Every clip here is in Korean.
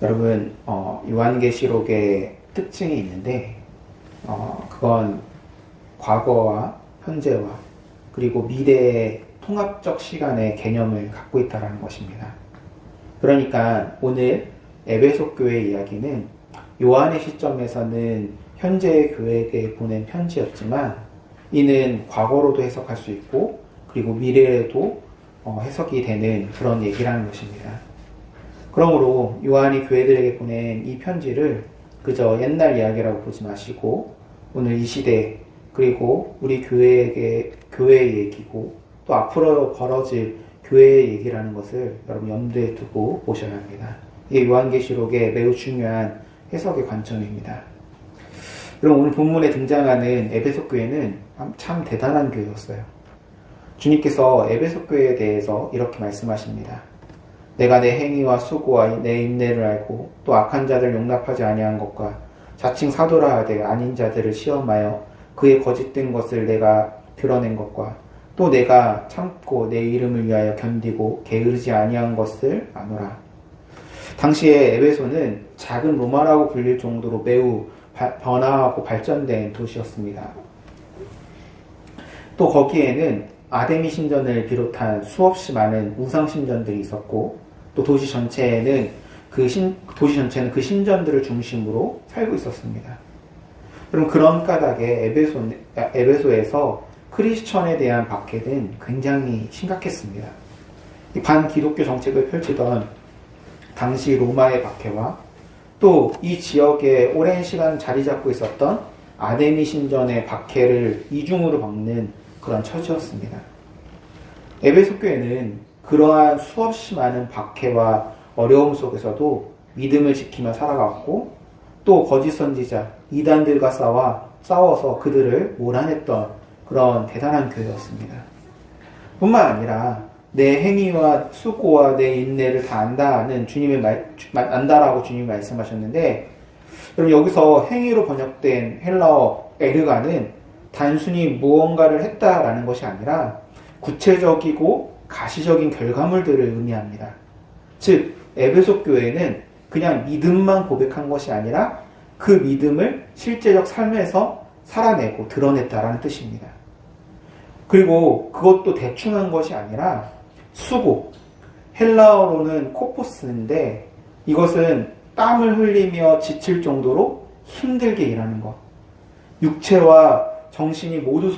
여러분, 요한계시록의 특징이 있는데, 그건 과거와 현재와 그리고 미래의 통합적 시간의 개념을 갖고 있다는 것입니다. 그러니까 오늘 에베소 교회 이야기는 요한의 시점에서는 현재의 교회에게 보낸 편지였지만, 이는 과거로도 해석할 수 있고 그리고 미래에도 해석이 되는 그런 얘기라는 것입니다. 그러므로 요한이 교회들에게 보낸 이 편지를 그저 옛날 이야기라고 보지 마시고, 오늘 이 시대 그리고 우리 교회의 얘기고 또 앞으로 벌어질 교회의 얘기라는 것을 여러분 염두에 두고 보셔야 합니다. 이게 요한계시록의 매우 중요한 해석의 관점입니다. 그럼 오늘 본문에 등장하는 에베소 교회는 참 대단한 교회였어요. 주님께서 에베소 교회에 대해서 이렇게 말씀하십니다. 내가 내 행위와 수고와 내 인내를 알고 또 악한 자들 용납하지 아니한 것과 자칭 사도라 하되 아닌 자들을 시험하여 그의 거짓된 것을 내가 드러낸 것과 또 내가 참고 내 이름을 위하여 견디고 게으르지 아니한 것을 아노라. 당시에 에베소는 작은 로마라고 불릴 정도로 매우 변화하고 발전된 도시였습니다. 또 거기에는 아데미 신전을 비롯한 수없이 많은 우상 신전들이 있었고, 또 도시 전체는 그 신전들을 중심으로 살고 있었습니다. 그럼 그런 까닭에 에베소에서 크리스천에 대한 박해는 굉장히 심각했습니다. 이 반기독교 정책을 펼치던 당시 로마의 박해와 또 이 지역에 오랜 시간 자리 잡고 있었던 아데미 신전의 박해를 이중으로 겪는 그런 처지였습니다. 에베소 교회는 그러한 수없이 많은 박해와 어려움 속에서도 믿음을 지키며 살아갔고, 또 거짓 선지자 이단들과 싸워서 그들을 몰아냈던 그런 대단한 교회였습니다. 뿐만 아니라 내 행위와 수고와 내 인내를 다 안다라고 주님이 말씀하셨는데, 그럼 여기서 행위로 번역된 헬라어 에르가는 단순히 무언가를 했다라는 것이 아니라 구체적이고 가시적인 결과물들을 의미합니다. 즉 에베소 교회는 그냥 믿음만 고백한 것이 아니라 그 믿음을 실제적 삶에서 살아내고 드러냈다라는 뜻입니다. 그리고 그것도 대충 한 것이 아니라 수고, 헬라어로는 코포스인데 이것은 땀을 흘리며 지칠 정도로 힘들게 일하는 것, 육체와 정신이 모두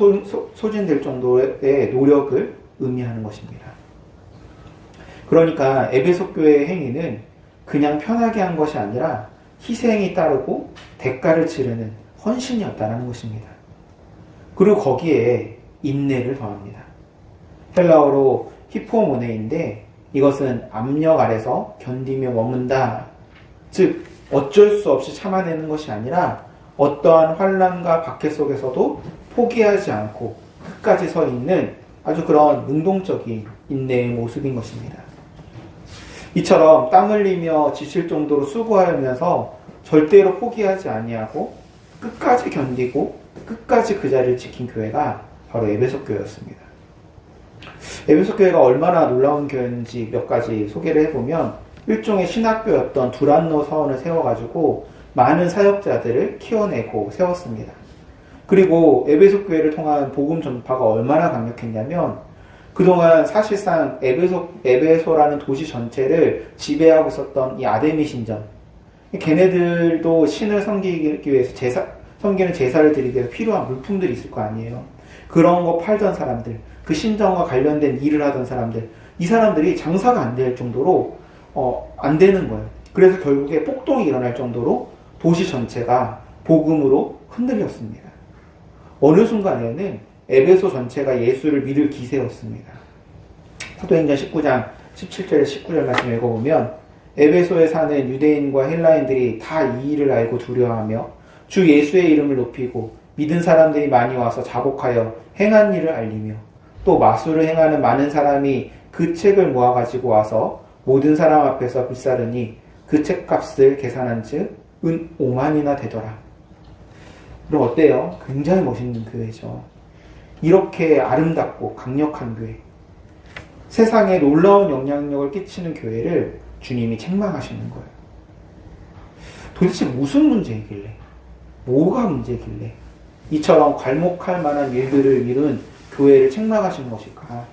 소진될 정도의 노력을 의미하는 것입니다. 그러니까 에베소 교회의 행위는 그냥 편하게 한 것이 아니라 희생이 따르고 대가를 치르는 헌신이었다는 것입니다. 그리고 거기에 인내를 더합니다. 헬라어로 히포모네인데 이것은 압력 아래서 견디며 머문다. 즉 어쩔 수 없이 참아내는 것이 아니라 어떠한 환난과 박해 속에서도 포기하지 않고 끝까지 서 있는 아주 그런 능동적인 인내의 모습인 것입니다. 이처럼 땀 흘리며 지칠 정도로 수고하면서 절대로 포기하지 아니하고 끝까지 견디고 끝까지 그 자리를 지킨 교회가 바로 에베소 교회였습니다. 에베소 교회가 얼마나 놀라운 교회인지 몇 가지 소개를 해보면, 일종의 신학교였던 두란노 서원을 세워가지고 많은 사역자들을 키워내고 세웠습니다. 그리고 에베소 교회를 통한 복음 전파가 얼마나 강력했냐면, 그동안 사실상 에베소라는 도시 전체를 지배하고 있었던 이 아데미 신전, 걔네들도 신을 섬기기 위해서 섬기는 제사를 드리기 위해서 필요한 물품들이 있을 거 아니에요. 그런 거 팔던 사람들, 그 신전과 관련된 일을 하던 사람들, 이 사람들이 장사가 안 될 정도로 안 되는 거예요. 그래서 결국에 폭동이 일어날 정도로 도시 전체가 복음으로 흔들렸습니다. 어느 순간에는 에베소 전체가 예수를 믿을 기세였습니다. 사도행전 19장 17절에 19절 말씀 읽어보면, 에베소에 사는 유대인과 헬라인들이 다 이 일을 알고 두려워하며 주 예수의 이름을 높이고 믿은 사람들이 많이 와서 자복하여 행한 일을 알리며, 또 마술을 행하는 많은 사람이 그 책을 모아가지고 와서 모든 사람 앞에서 불사르니 그 책값을 계산한 즉 은 5만이나 되더라. 그럼 어때요? 굉장히 멋있는 교회죠. 이렇게 아름답고 강력한 교회, 세상에 놀라운 영향력을 끼치는 교회를 주님이 책망하시는 거예요. 도대체 무슨 문제이길래? 뭐가 문제길래? 이처럼 괄목할 만한 일들을 이룬 교회를 책망하신 것일까?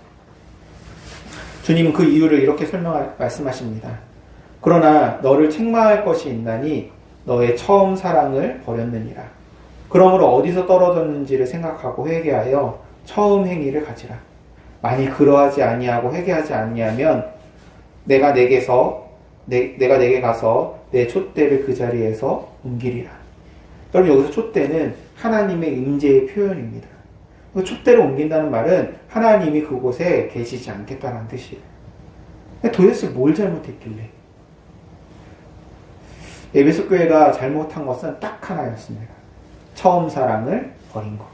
주님은 그 이유를 이렇게 말씀하십니다. 그러나 너를 책망할 것이 있나니 너의 처음 사랑을 버렸느니라. 그러므로 어디서 떨어졌는지를 생각하고 회개하여 처음 행위를 가지라. 만일 그러하지 아니하고 회개하지 아니하면 내가 내게 가서 내 촛대를 그 자리에서 옮기리라. 여러분, 여기서 촛대는 하나님의 임재의 표현입니다. 촛대를 옮긴다는 말은 하나님이 그곳에 계시지 않겠다는 뜻이에요. 도대체 뭘 잘못했길래? 에베소 교회가 잘못한 것은 딱 하나였습니다. 처음 사랑을 버린 것.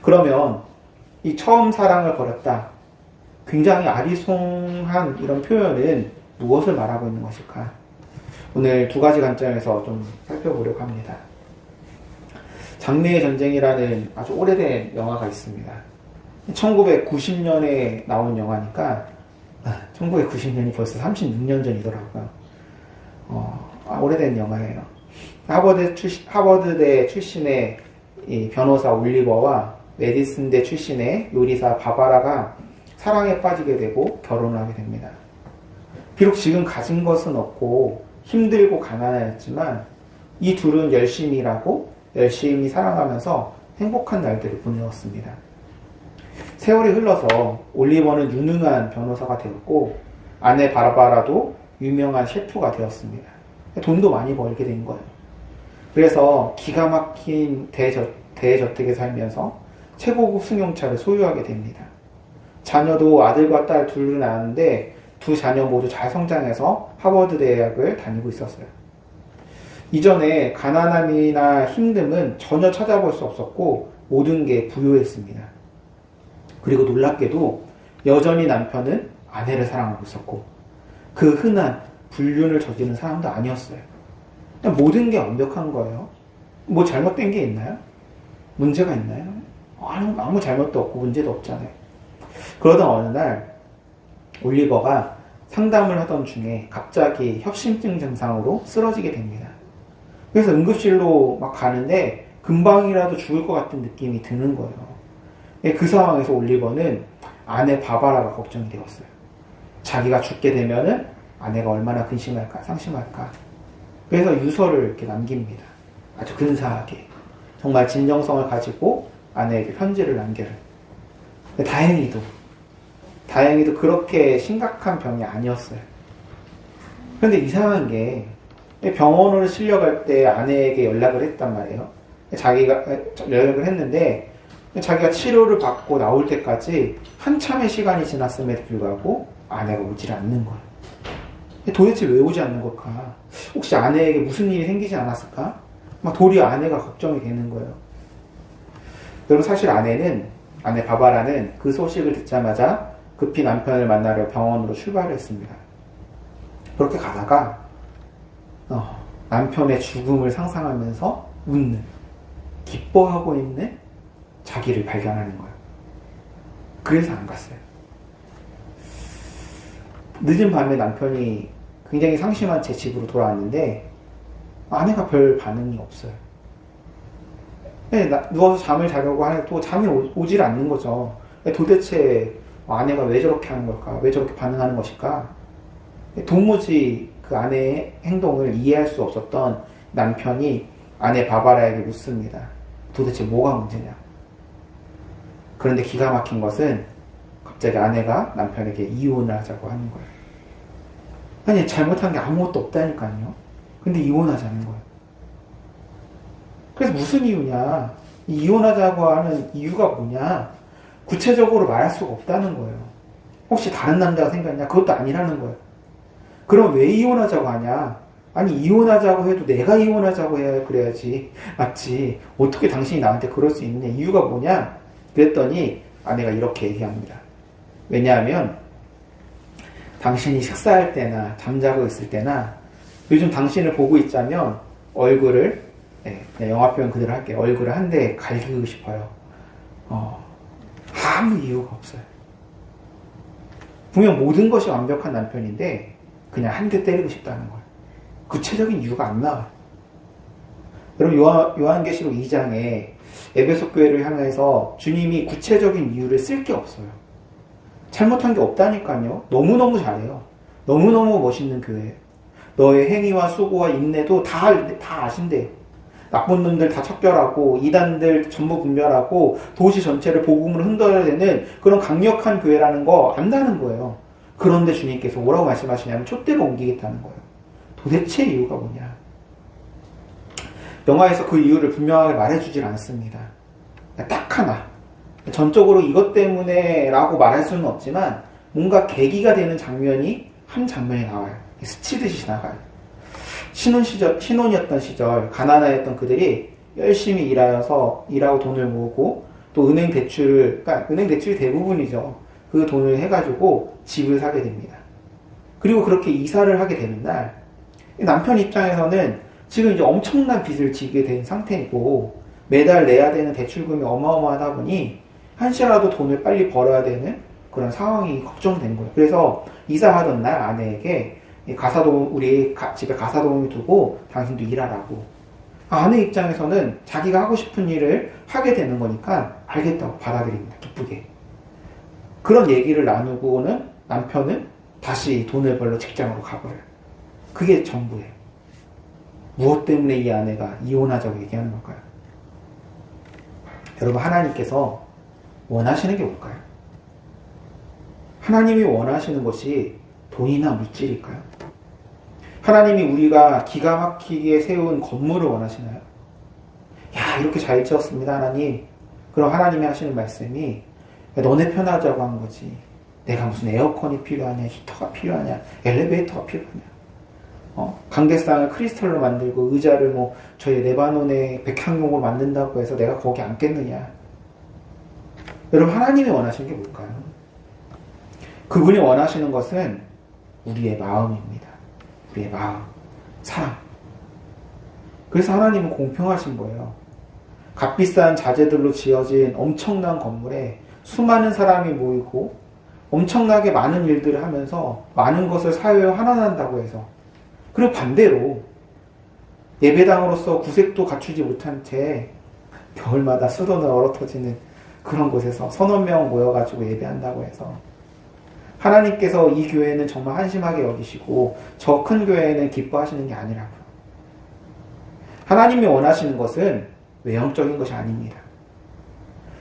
그러면 이 처음 사랑을 버렸다. 굉장히 아리송한 이런 표현은 무엇을 말하고 있는 것일까? 오늘 두 가지 관점에서 좀 살펴보려고 합니다. 장미의 전쟁이라는 아주 오래된 영화가 있습니다. 1990년에 나온 영화니까 1990년이 벌써 36년 전이더라고요. 오래된 영화예요. 하버드대 출신의 이 변호사 올리버와 메디슨대 출신의 요리사 바바라가 사랑에 빠지게 되고 결혼을 하게 됩니다. 비록 지금 가진 것은 없고 힘들고 가난하였지만 이 둘은 열심히 일하고 열심히 사랑하면서 행복한 날들을 보내었습니다. 세월이 흘러서 올리버는 유능한 변호사가 되었고 아내 바바라도 유명한 셰프가 되었습니다. 돈도 많이 벌게 된 거예요. 그래서 기가 막힌 대저택에 살면서 최고급 승용차를 소유하게 됩니다. 자녀도 아들과 딸 둘을 낳았는데 두 자녀 모두 잘 성장해서 하버드 대학을 다니고 있었어요. 이전에 가난함이나 힘듦은 전혀 찾아볼 수 없었고 모든 게 부유했습니다. 그리고 놀랍게도 여전히 남편은 아내를 사랑하고 있었고 그 흔한 불륜을 저지른 사람도 아니었어요. 그냥 모든 게 완벽한 거예요. 뭐 잘못된 게 있나요? 문제가 있나요? 아무 잘못도 없고 문제도 없잖아요. 그러던 어느 날 올리버가 상담을 하던 중에 갑자기 협심증 증상으로 쓰러지게 됩니다. 그래서 응급실로 막 가는데 금방이라도 죽을 것 같은 느낌이 드는 거예요. 그 상황에서 올리버는 아내 바바라가 걱정이 되었어요. 자기가 죽게 되면은 아내가 얼마나 근심할까, 상심할까. 그래서 유서를 이렇게 남깁니다. 아주 근사하게. 정말 진정성을 가지고 아내에게 편지를 남겨요. 다행히도 그렇게 심각한 병이 아니었어요. 그런데 이상한 게 병원으로 실려갈 때 아내에게 연락을 했단 말이에요. 자기가 연락을 했는데 자기가 치료를 받고 나올 때까지 한참의 시간이 지났음에도 불구하고 아내가 오질 않는 거예요. 도대체 왜 오지 않는 걸까? 혹시 아내에게 무슨 일이 생기지 않았을까? 막 도리어 아내가 걱정이 되는 거예요. 여러분, 사실 아내 바바라는 그 소식을 듣자마자 급히 남편을 만나러 병원으로 출발을 했습니다. 그렇게 가다가 남편의 죽음을 상상하면서 웃는, 기뻐하고 있는 자기를 발견하는 거예요. 그래서 안 갔어요. 늦은 밤에 남편이 굉장히 상심한 채 집으로 돌아왔는데 아내가 별 반응이 없어요. 누워서 잠을 자려고 하는데 또 잠이 오질 않는 거죠. 도대체 아내가 왜 저렇게 하는 걸까? 왜 저렇게 반응하는 것일까? 도무지 그 아내의 행동을 이해할 수 없었던 남편이 아내 바바라에게 묻습니다. 도대체 뭐가 문제냐? 그런데 기가 막힌 것은 갑자기 아내가 남편에게 이혼을 하자고 하는 거예요. 아니, 잘못한 게 아무것도 없다니까요. 근데 이혼하자는 거예요. 그래서 무슨 이유냐? 이혼하자고 하는 이유가 뭐냐? 구체적으로 말할 수가 없다는 거예요. 혹시 다른 남자가 생겼냐? 그것도 아니라는 거예요. 그럼 왜 이혼하자고 하냐? 아니, 이혼하자고 해도 내가 이혼하자고 해야 그래야지. 맞지? 어떻게 당신이 나한테 그럴 수 있느냐? 이유가 뭐냐? 그랬더니 아내가 이렇게 얘기합니다. 왜냐하면 당신이 식사할 때나 잠자고 있을 때나 요즘 당신을 보고 있자면 얼굴을, 영화 표현 그대로 할게요. 얼굴을 한 대 갈기고 싶어요. 아무 이유가 없어요. 분명 모든 것이 완벽한 남편인데 그냥 한 대 때리고 싶다는 거예요. 구체적인 이유가 안 나와요. 여러분 요한계시록 2장에 에베소 교회를 향해서 주님이 구체적인 이유를 쓸 게 없어요. 잘못한 게 없다니까요. 너무너무 잘해요. 너무너무 멋있는 교회예요. 너의 행위와 수고와 인내도 다 아신대요. 나쁜 놈들 다 척결하고 이단들 전부 분별하고 도시 전체를 복음으로 흔들어야 되는 그런 강력한 교회라는 거 안다는 거예요. 그런데 주님께서 뭐라고 말씀하시냐면 촛대로 옮기겠다는 거예요. 도대체 이유가 뭐냐? 영화에서 그 이유를 분명하게 말해주질 않습니다. 딱 하나. 전적으로 이것 때문에 라고 말할 수는 없지만 뭔가 계기가 되는 장면이 한 장면에 나와요. 스치듯이 지나가요. 신혼이었던 시절 가난하였던 그들이 열심히 일하고 돈을 모으고 또 은행 대출이 대부분이죠. 그 돈을 해가지고 집을 사게 됩니다. 그리고 그렇게 이사를 하게 되는 날 남편 입장에서는 지금 이제 엄청난 빚을 지게 된 상태이고 매달 내야 되는 대출금이 어마어마하다 보니 한시라도 돈을 빨리 벌어야 되는 그런 상황이 걱정된 거예요. 그래서 이사하던 날 아내에게 우리 집에 가사도우미 두고 당신도 일하라고. 아내 입장에서는 자기가 하고 싶은 일을 하게 되는 거니까 알겠다고 받아들입니다. 기쁘게. 그런 얘기를 나누고는 남편은 다시 돈을 벌러 직장으로 가버려요. 그게 전부예요. 무엇 때문에 이 아내가 이혼하자고 얘기하는 걸까요? 여러분, 하나님께서 원하시는 게 뭘까요? 하나님이 원하시는 것이 돈이나 물질일까요? 하나님이 우리가 기가 막히게 세운 건물을 원하시나요? 야, 이렇게 잘 지었습니다, 하나님. 그럼 하나님이 하시는 말씀이 너네 편하자고 한 거지. 내가 무슨 에어컨이 필요하냐, 히터가 필요하냐, 엘리베이터가 필요하냐. 강대상을 크리스탈로 만들고 의자를 저희 레바논의 백향용으로 만든다고 해서 내가 거기 앉겠느냐. 여러분, 하나님이 원하시는 게 뭘까요? 그분이 원하시는 것은 우리의 마음입니다. 우리의 마음, 사랑. 그래서 하나님은 공평하신 거예요. 값비싼 자재들로 지어진 엄청난 건물에 수많은 사람이 모이고 엄청나게 많은 일들을 하면서 많은 것을 사회에 환원한다고 해서, 그리고 반대로 예배당으로서 구색도 갖추지 못한 채 겨울마다 수도는 얼어터지는 그런 곳에서 서너 명 모여가지고 예배한다고 해서 하나님께서 이 교회는 정말 한심하게 여기시고 저 큰 교회는 기뻐하시는 게 아니라고요. 하나님이 원하시는 것은 외형적인 것이 아닙니다.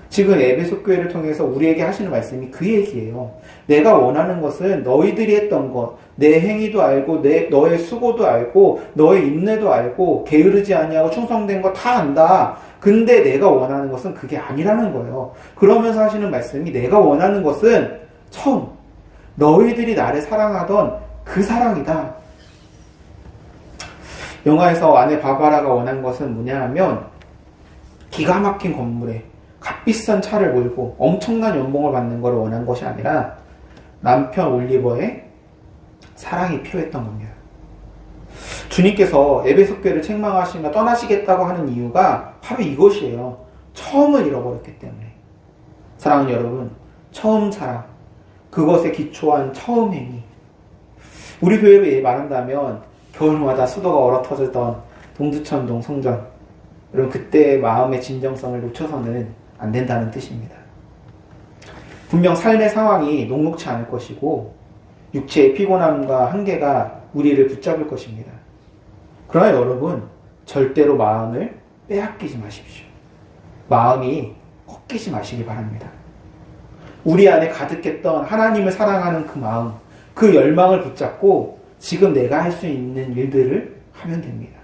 지금 에베소 교회를 통해서 우리에게 하시는 말씀이 그 얘기예요. 내가 원하는 것은 너희들이 했던 것, 내 행위도 알고 너의 수고도 알고 너의 인내도 알고 게으르지 아니하고 충성된 거 다 안다. 근데 내가 원하는 것은 그게 아니라는 거예요. 그러면서 하시는 말씀이 내가 원하는 것은 처음 너희들이 나를 사랑하던 그 사랑이다. 영화에서 아내 바바라가 원한 것은 뭐냐 하면 기가 막힌 건물에 값비싼 차를 몰고 엄청난 연봉을 받는 걸 원한 것이 아니라 남편 올리버의 사랑이 필요했던 겁니다. 주님께서 에베소 교회를 책망하시며 떠나시겠다고 하는 이유가 바로 이것이에요. 처음을 잃어버렸기 때문에. 사랑하는 여러분, 처음 사랑, 그것에 기초한 처음 행위. 우리 교회로 말한다면 겨울마다 수도가 얼어터졌던 동두천동 성전, 여러분 그때의 마음의 진정성을 놓쳐서는 안 된다는 뜻입니다. 분명 삶의 상황이 녹록치 않을 것이고 육체의 피곤함과 한계가 우리를 붙잡을 것입니다. 그러나 여러분, 절대로 마음을 빼앗기지 마십시오. 마음이 꺾이지 마시기 바랍니다. 우리 안에 가득했던 하나님을 사랑하는 그 마음, 그 열망을 붙잡고 지금 내가 할 수 있는 일들을 하면 됩니다.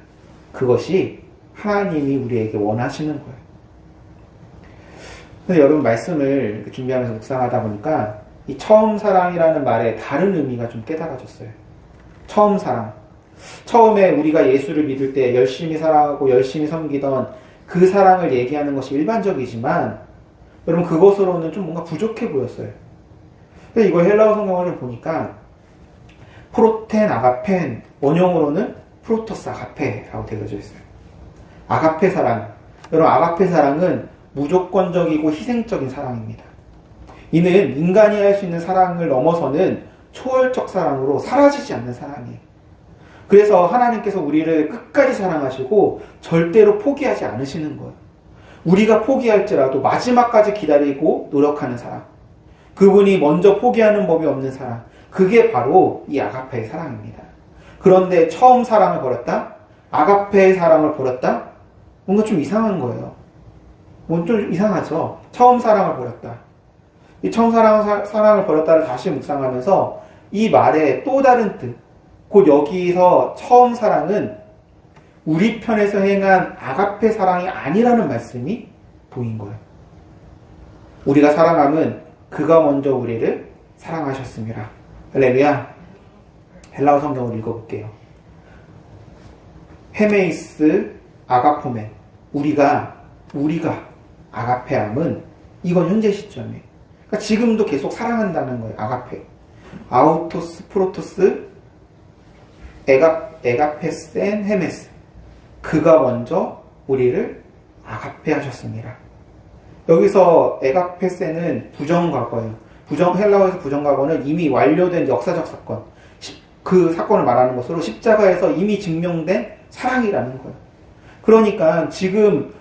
그것이 하나님이 우리에게 원하시는 거예요. 그래서 여러분, 말씀을 준비하면서 묵상하다 보니까 이 처음 사랑이라는 말에 다른 의미가 좀 깨달아졌어요. 처음 사랑. 처음에 우리가 예수를 믿을 때 열심히 사랑하고 열심히 섬기던 그 사랑을 얘기하는 것이 일반적이지만 여러분, 그것으로는 좀 뭔가 부족해 보였어요. 그래서 이걸 헬라어 성경을 보니까 프로텐, 아가펜, 원형으로는 프로토스 아가페라고 되어져 있어요. 아가페 사랑. 여러분, 아가페 사랑은 무조건적이고 희생적인 사랑입니다. 이는 인간이 할 수 있는 사랑을 넘어서는 초월적 사랑으로 사라지지 않는 사랑이에요. 그래서 하나님께서 우리를 끝까지 사랑하시고 절대로 포기하지 않으시는 거예요. 우리가 포기할지라도 마지막까지 기다리고 노력하는 사람. 그분이 먼저 포기하는 법이 없는 사람. 그게 바로 이 아가페의 사랑입니다. 그런데 처음 사랑을 버렸다? 아가페의 사랑을 버렸다? 뭔가 좀 이상한 거예요. 뭔 좀 이상하죠? 처음 사랑을 버렸다. 이 처음 사랑을 버렸다를 다시 묵상하면서 이 말의 또 다른 뜻. 곧 여기서 처음 사랑은 우리 편에서 행한 아가페 사랑이 아니라는 말씀이 보인 거예요. 우리가 사랑함은 그가 먼저 우리를 사랑하셨습니다. 할렐루야. 헬라어 성경을 읽어볼게요. 헤메이스 아가포멘. 우리가 아가페함은 이건 현재 시점이에요. 그러니까 지금도 계속 사랑한다는 거예요. 아가페. 아우토스 프로토스 에가페센 헤메스. 그가 먼저 우리를 아가페 하셨습니다. 여기서 에가페센은 부정과거예요. 헬라어에서 부정과거는 이미 완료된 역사적 사건. 그 사건을 말하는 것으로 십자가에서 이미 증명된 사랑이라는 거예요. 그러니까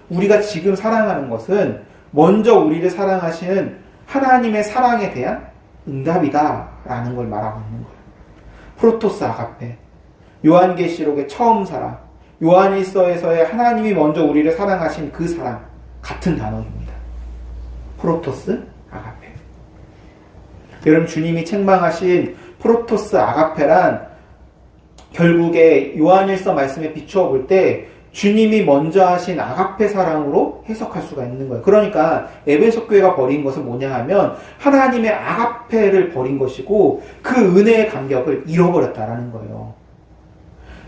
우리가 지금 사랑하는 것은 먼저 우리를 사랑하시는 하나님의 사랑에 대한 응답이다라는 걸 말하고 있는 거예요. 프로토스 아가페. 요한계시록의 처음 사랑. 요한일서에서의 하나님이 먼저 우리를 사랑하신 그 사랑. 같은 단어입니다. 프로토스 아가페. 여러분, 주님이 책망하신 프로토스 아가페란 결국에 요한일서 말씀에 비추어 볼 때 주님이 먼저 하신 아가페 사랑으로 해석할 수가 있는 거예요. 그러니까 에베소 교회가 버린 것은 뭐냐 하면 하나님의 아가페를 버린 것이고 그 은혜의 감격을 잃어버렸다라는 거예요.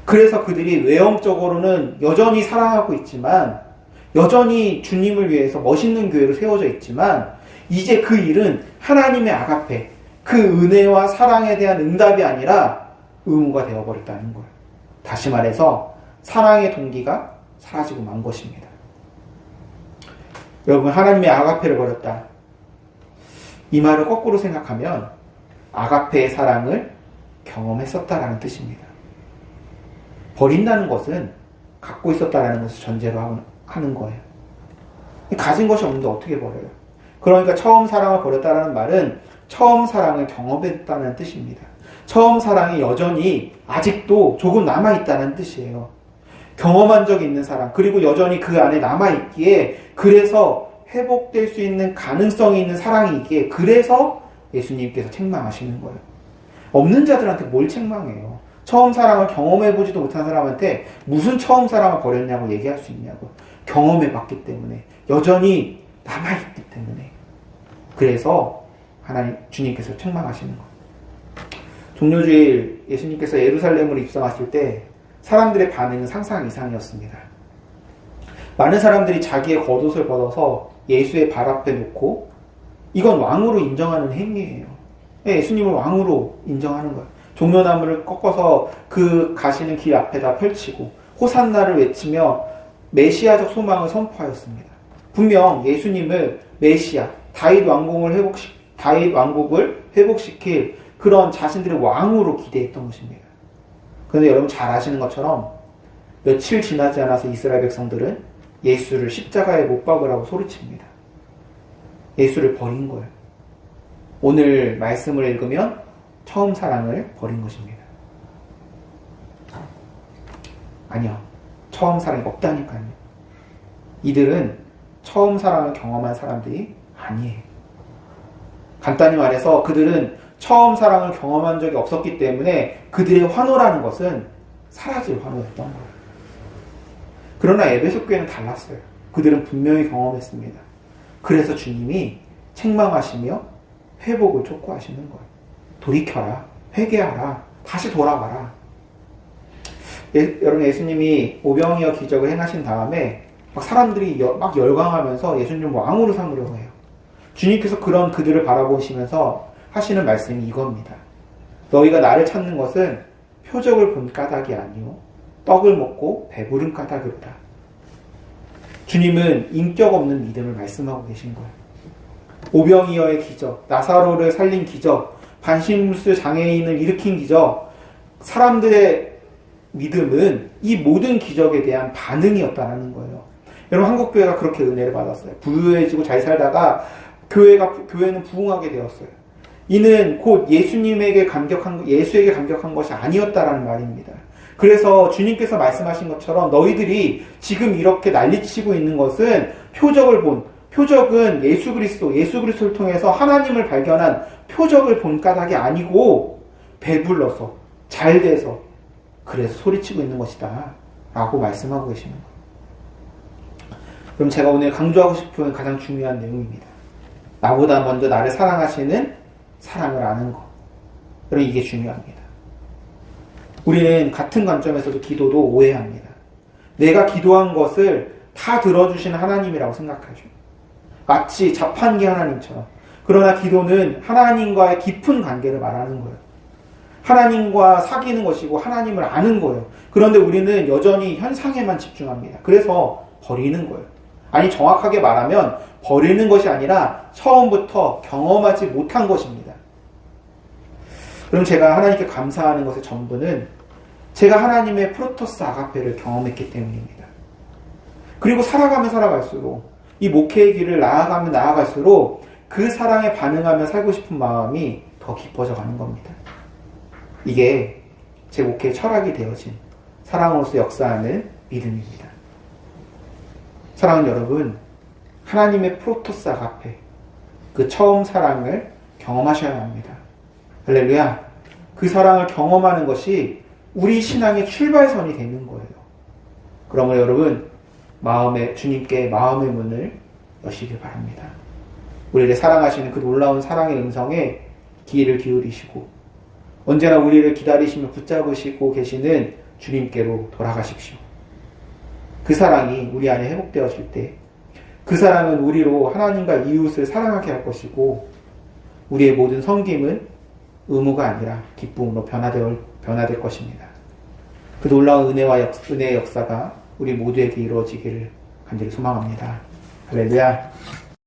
그래서 그들이 외형적으로는 여전히 사랑하고 있지만, 여전히 주님을 위해서 멋있는 교회로 세워져 있지만, 이제 그 일은 하나님의 아가페, 그 은혜와 사랑에 대한 응답이 아니라 의무가 되어버렸다는 거예요. 다시 말해서 사랑의 동기가 사라지고 만 것입니다. 여러분, 하나님의 아가페를 버렸다. 이 말을 거꾸로 생각하면 아가페의 사랑을 경험했었다라는 뜻입니다. 버린다는 것은 갖고 있었다라는 것을 전제로 하는 거예요. 가진 것이 없는데 어떻게 버려요? 그러니까 처음 사랑을 버렸다라는 말은 처음 사랑을 경험했다는 뜻입니다. 처음 사랑이 여전히 아직도 조금 남아있다는 뜻이에요. 경험한 적이 있는 사랑, 그리고 여전히 그 안에 남아있기에, 그래서 회복될 수 있는 가능성이 있는 사랑이기에, 그래서 예수님께서 책망하시는 거예요. 없는 자들한테 뭘 책망해요? 처음 사랑을 경험해보지도 못한 사람한테 무슨 처음 사랑을 버렸냐고 얘기할 수 있냐고. 경험해봤기 때문에, 여전히 남아있기 때문에. 그래서 주님께서 책망하시는 거예요. 종료주일 예수님께서 예루살렘으로 입성하실 때 사람들의 반응은 상상 이상이었습니다. 많은 사람들이 자기의 겉옷을 벗어서 예수의 발 앞에 놓고, 이건 왕으로 인정하는 행위예요. 예수님을 왕으로 인정하는 거예요. 종려나무를 꺾어서 그 가시는 길 앞에다 펼치고 호산나를 외치며 메시아적 소망을 선포하였습니다. 분명 예수님을 메시아, 다윗 왕국을 회복시킬 그런 자신들의 왕으로 기대했던 것입니다. 그런데 여러분 잘 아시는 것처럼 며칠 지나지 않아서 이스라엘 백성들은 예수를 십자가에 못 박으라고 소리칩니다. 예수를 버린 거예요. 오늘 말씀을 읽으면 처음 사랑을 버린 것입니다. 아니요. 처음 사랑이 없다니까요. 이들은 처음 사랑을 경험한 사람들이 아니에요. 간단히 말해서 그들은 처음 사랑을 경험한 적이 없었기 때문에 그들의 환호라는 것은 사라질 환호였던 거예요. 그러나 에베소 교회는 달랐어요. 그들은 분명히 경험했습니다. 그래서 주님이 책망하시며 회복을 촉구하시는 거예요. 돌이켜라. 회개하라. 다시 돌아가라. 여러분, 예수님이 오병이어 기적을 행하신 다음에 막 사람들이 막 열광하면서 예수님 왕으로 삼으려고 해요. 주님께서 그런 그들을 바라보시면서 하시는 말씀이 이겁니다. 너희가 나를 찾는 것은 표적을 본 까닭이 아니오 떡을 먹고 배부른 까닭이로다. 주님은 인격 없는 믿음을 말씀하고 계신 거예요. 오병이어의 기적, 나사로를 살린 기적, 반신물수 장애인을 일으킨 기적, 사람들의 믿음은 이 모든 기적에 대한 반응이었다는 거예요. 여러분, 한국교회가 그렇게 은혜를 받았어요. 부유해지고 잘 살다가 교회는 부흥하게 되었어요. 이는 곧 예수에게 감격한 것이 아니었다라는 말입니다. 그래서 주님께서 말씀하신 것처럼 너희들이 지금 이렇게 난리치고 있는 것은 표적은 예수 그리스도를 통해서 하나님을 발견한 표적을 본 까닭이 아니고 배불러서 잘 돼서 그래서 소리치고 있는 것이다 라고 말씀하고 계시는 거예요. 그럼 제가 오늘 강조하고 싶은 가장 중요한 내용입니다. 나보다 먼저 나를 사랑하시는 사랑을 아는 것. 여러분, 이게 중요합니다. 우리는 같은 관점에서도 기도도 오해합니다. 내가 기도한 것을 다 들어주시는 하나님이라고 생각하죠. 마치 자판기 하나님처럼. 그러나 기도는 하나님과의 깊은 관계를 말하는 거예요. 하나님과 사귀는 것이고 하나님을 아는 거예요. 그런데 우리는 여전히 현상에만 집중합니다. 그래서 버리는 거예요. 아니, 정확하게 말하면 버리는 것이 아니라 처음부터 경험하지 못한 것입니다. 그럼 제가 하나님께 감사하는 것의 전부는 제가 하나님의 프로토스 아가페를 경험했기 때문입니다. 그리고 살아갈수록 이 목회의 길을 나아갈수록 그 사랑에 반응하며 살고 싶은 마음이 더 깊어져 가는 겁니다. 이게 제 목회의 철학이 되어진 사랑으로서 역사하는 믿음입니다. 사랑하는 여러분, 하나님의 프로토스 아가페, 그 처음 사랑을 경험하셔야 합니다. 할렐루야. 그 사랑을 경험하는 것이 우리 신앙의 출발선이 되는 거예요. 그러면 여러분, 주님께 마음의 문을 여시길 바랍니다. 우리를 사랑하시는 그 놀라운 사랑의 음성에 귀를 기울이시고 언제나 우리를 기다리시며 붙잡으시고 계시는 주님께로 돌아가십시오. 그 사랑이 우리 안에 회복되어질 때 그 사랑은 우리로 하나님과 이웃을 사랑하게 할 것이고 우리의 모든 섬김은 의무가 아니라 기쁨으로 변화될 것입니다. 그 놀라운 은혜의 역사가 우리 모두에게 이루어지기를 간절히 소망합니다. 할렐루야.